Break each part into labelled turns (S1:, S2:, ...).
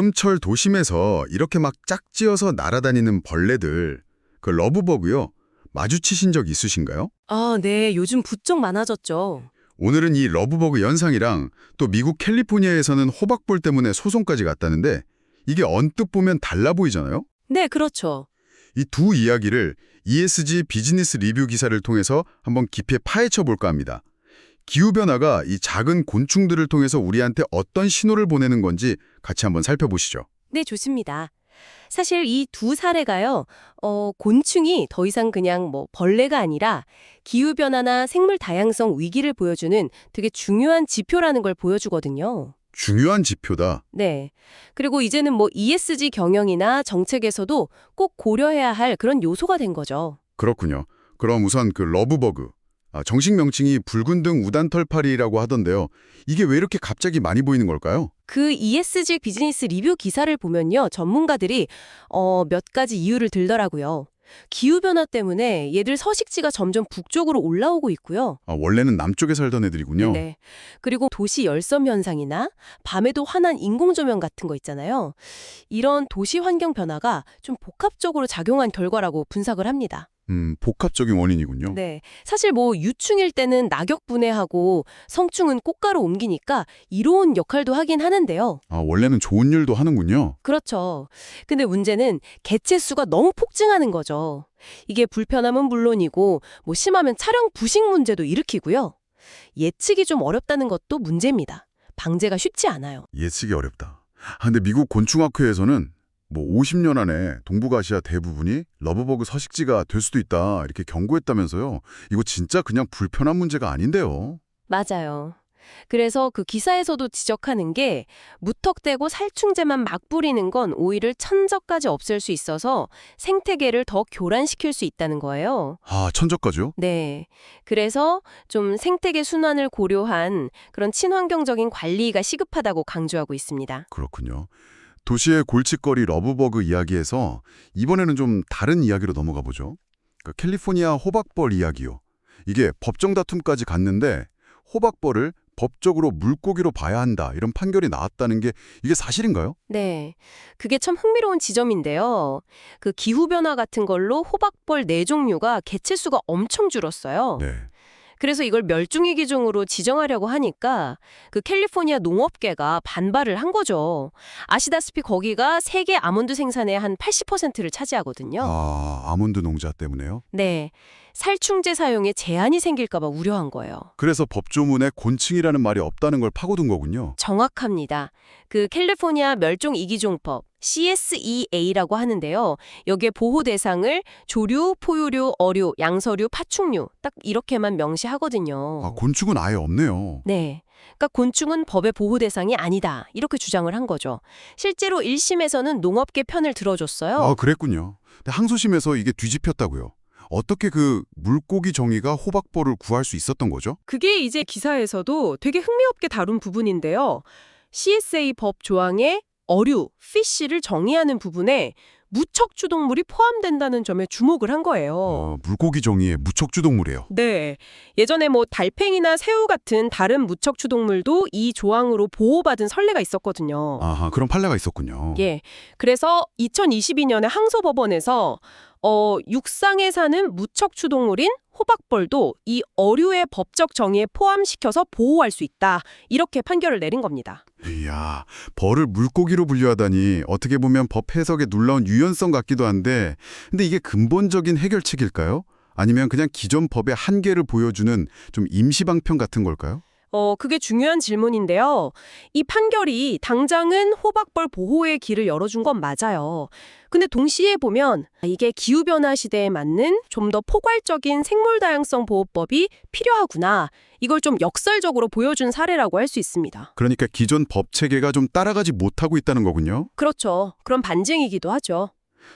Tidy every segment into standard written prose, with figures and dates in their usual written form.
S1: 여름철 도심에서 이렇게 막 짝지어서 날아다니는 벌레들, 그 러브버그요. 마주치신 적 있으신가요?
S2: 아, 네. 요즘 부쩍 많아졌죠.
S1: 오늘은 이 러브버그 연상이랑 또 미국 캘리포니아에서는 호박벌 때문에 소송까지 갔다는데 이게 언뜻 보면 달라 보이잖아요?
S2: 네, 그렇죠.
S1: 이 두 이야기를 ESG 비즈니스 리뷰 기사를 통해서 한번 깊이 파헤쳐 볼까 합니다. 기후변화가 이 작은 곤충들을 통해서 우리한테 어떤 신호를 보내는 건지 같이 한번 살펴보시죠.
S2: 네, 좋습니다. 사실 이 두 사례가요, 곤충이 더 이상 그냥 벌레가 아니라 기후변화나 생물 다양성 위기를 보여주는 되게 중요한 지표라는 걸 보여주거든요.
S1: 중요한 지표다.
S2: 네. 그리고 이제는 ESG 경영이나 정책에서도 꼭 고려해야 할 그런 요소가 된 거죠.
S1: 그렇군요. 그럼 우선 그 러브버그. 정식 명칭이 붉은등 우단털파리라고 하던데요. 이게 왜 이렇게 갑자기 많이 보이는 걸까요?
S2: 그 ESG 비즈니스 리뷰 기사를 보면요, 전문가들이 몇 가지 이유를 들더라고요. 기후변화 때문에 얘들 서식지가 점점 북쪽으로 올라오고 있고요.
S1: 원래는 남쪽에 살던 애들이군요.
S2: 네. 그리고 도시 열섬 현상이나 밤에도 환한 인공조명 같은 거 있잖아요. 이런 도시 환경 변화가 좀 복합적으로 작용한 결과라고 분석을 합니다.
S1: 복합적인 원인이군요.
S2: 네. 사실 유충일 때는 낙엽 분해하고 성충은 꽃가루 옮기니까 이로운 역할도 하긴 하는데요.
S1: 원래는 좋은 일도 하는군요.
S2: 그렇죠. 근데 문제는 개체 수가 너무 폭증하는 거죠. 이게 불편함은 물론이고 심하면 차량 부식 문제도 일으키고요. 예측이 좀 어렵다는 것도 문제입니다. 방제가 쉽지 않아요.
S1: 예측이 어렵다. 근데 미국 곤충학회에서는 50년 안에 동북아시아 대부분이 러브버그 서식지가 될 수도 있다 이렇게 경고했다면서요. 이거 진짜 그냥 불편한 문제가 아닌데요.
S2: 맞아요. 그래서 그 기사에서도 지적하는 게 무턱대고 살충제만 막 뿌리는 건 오히려 천적까지 없앨 수 있어서 생태계를 더 교란시킬 수 있다는 거예요.
S1: 천적까지요?
S2: 네. 그래서 좀 생태계 순환을 고려한 그런 친환경적인 관리가 시급하다고 강조하고 있습니다.
S1: 그렇군요. 도시의 골칫거리 러브버그 이야기에서 이번에는 좀 다른 이야기로 넘어가 보죠. 캘리포니아 호박벌 이야기요. 이게 법정 다툼까지 갔는데 호박벌을 법적으로 물고기로 봐야 한다 이런 판결이 나왔다는 게 이게 사실인가요?
S2: 네. 그게 참 흥미로운 지점인데요. 그 기후변화 같은 걸로 호박벌 4종류가 개체 수가 엄청 줄었어요.
S1: 네.
S2: 그래서 이걸 멸종위기 종으로 지정하려고 하니까 그 캘리포니아 농업계가 반발을 한 거죠. 아시다시피 거기가 세계 아몬드 생산의 한 80%를 차지하거든요.
S1: 아몬드 농자 때문에요?
S2: 네. 살충제 사용에 제한이 생길까 봐 우려한 거예요.
S1: 그래서 법조문에 곤충이라는 말이 없다는 걸 파고든 거군요.
S2: 정확합니다. 그 캘리포니아 멸종위기종법 CSEA라고 하는데요. 여기에 보호 대상을 조류, 포유류, 어류, 양서류, 파충류 딱 이렇게만 명시하거든요.
S1: 곤충은 아예 없네요.
S2: 네. 그러니까 곤충은 법의 보호 대상이 아니다. 이렇게 주장을 한 거죠. 실제로 1심에서는 농업계 편을 들어줬어요.
S1: 그랬군요. 근데 항소심에서 이게 뒤집혔다고요. 어떻게 그 물고기 정의가 호박벌을 구할 수 있었던 거죠?
S2: 그게 이제 기사에서도 되게 흥미롭게 다룬 부분인데요. CSA 법 조항에 어류, 피쉬를 정의하는 부분에 무척추동물이 포함된다는 점에 주목을 한 거예요.
S1: 물고기 정의의 무척추동물이에요.
S2: 네. 예전에 달팽이나 새우 같은 다른 무척추동물도 이 조항으로 보호받은 선례가 있었거든요.
S1: 그런 판례가 있었군요.
S2: 예. 그래서 2022년에 항소법원에서 육상에 사는 무척추동물인 호박벌도 이 어류의 법적 정의에 포함시켜서 보호할 수 있다. 이렇게 판결을 내린 겁니다.
S1: 이야, 벌을 물고기로 분류하다니 어떻게 보면 법 해석에 놀라운 유연성 같기도 한데 근데 이게 근본적인 해결책일까요? 아니면 그냥 기존 법의 한계를 보여주는 좀 임시방편 같은 걸까요?
S2: 그게 중요한 질문인데요. 이 판결이 당장은 호박벌 보호의 길을 열어준 건 맞아요. 근데 동시에 보면 이게 기후변화 시대에 맞는 좀 더 포괄적인 생물다양성 보호법이 필요하구나. 이걸 좀 역설적으로 보여준 사례라고 할 수 있습니다.
S1: 그러니까 기존 법 체계가 좀 따라가지 못하고 있다는 거군요.
S2: 그렇죠. 그런 반증이기도 하죠.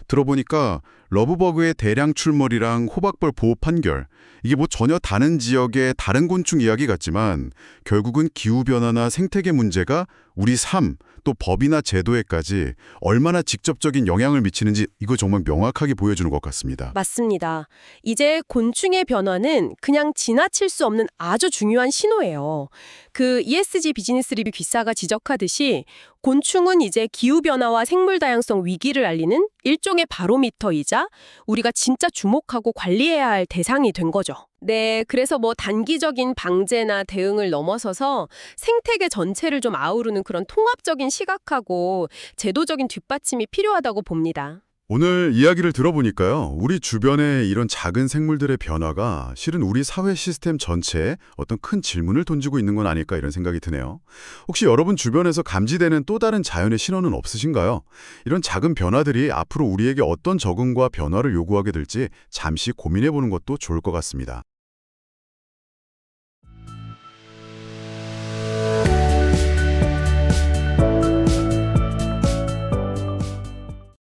S1: 들어보니까 러브버그의 대량 출몰이랑 호박벌 보호 판결, 이게 뭐 전혀 다른 지역의 다른 곤충 이야기 같지만 결국은 기후변화나 생태계 문제가 우리 삶, 또 법이나 제도에까지 얼마나 직접적인 영향을 미치는지 이거 정말 명확하게 보여주는 것 같습니다.
S2: 맞습니다. 이제 곤충의 변화는 그냥 지나칠 수 없는 아주 중요한 신호예요. 그 ESG 비즈니스 리뷰 기사가 지적하듯이 곤충은 이제 기후변화와 생물 다양성 위기를 알리는 일종의 바로미터이자 우리가 진짜 주목하고 관리해야 할 대상이 된 거죠. 네, 그래서 뭐 단기적인 방제나 대응을 넘어서서 생태계 전체를 좀 아우르는 그런 통합적인 시각하고 제도적인 뒷받침이 필요하다고 봅니다.
S1: 오늘 이야기를 들어보니까요, 우리 주변의 이런 작은 생물들의 변화가 실은 우리 사회 시스템 전체에 어떤 큰 질문을 던지고 있는 건 아닐까 이런 생각이 드네요. 혹시 여러분 주변에서 감지되는 또 다른 자연의 신호는 없으신가요? 이런 작은 변화들이 앞으로 우리에게 어떤 적응과 변화를 요구하게 될지 잠시 고민해보는 것도 좋을 것 같습니다.